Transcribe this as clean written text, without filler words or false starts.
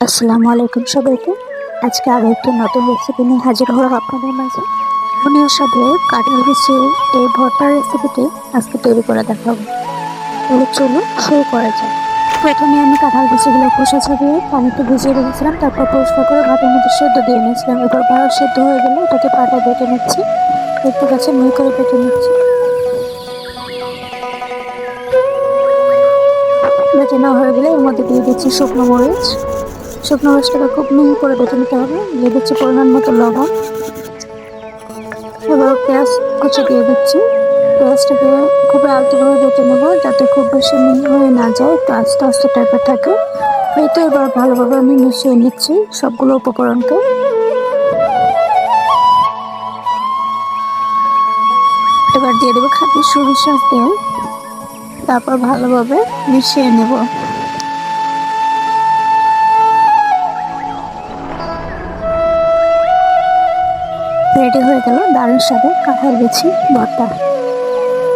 আসসালামু আলাইকুম সবাইকে। আজকে আরো একটি নতুন রেসিপি নিয়ে হাজির হলাম আপনাদের মাঝে। ধনিয়ার সাথে কাঁঠাল বিচি এই ভর্তার রেসিপিটি আজকে তৈরি করে দেখাবো। তাহলে চলুন শুরু করা যায়। প্রথমে আমি কাঁঠাল বিচিগুলো খোসা ছাড়িয়ে পানিতে ভিজিয়ে রেখেছিলাম, তারপর পরিষ্কার করে ভাতের মধ্যে সেদ্ধ দিয়ে নিয়েছিলাম। এবার ভালো সেদ্ধ হয়ে গেলে এটাকে পাটায় বেটে নিচ্ছি, দেখতে পাচ্ছেন মিহি করে বেটে নিচ্ছি। বেটে নেওয়া হয়ে গেলে এর মধ্যে দিয়ে দিচ্ছি শুকনো মরিচ। শুকনো মরিচটাকে খুব মিহি করে বেটে নিতে হবে। দিয়ে দিচ্ছি পরিমাণ মতো লবণ। এবার পেঁয়াজ কুচি দিয়ে দিচ্ছি। পেঁয়াজটাকে খুব আলতোভাবে বেটে নেবো, যাতে খুব বেশি মিহি হয়ে না যায়, একটু আস্তে আস্তে টাইপের থাকে। এই তো এবার ভালোভাবে আমি মিশিয়ে নিচ্ছি সবগুলো উপকরণকে। এবার দিয়ে দেবো খাঁটি সরিষার তেল, তারপর ভালোভাবে মিশিয়ে নেব। রেডি হয়ে গেল দারুণ স্বাদের কাঁঠাল বিচি ভর্তা।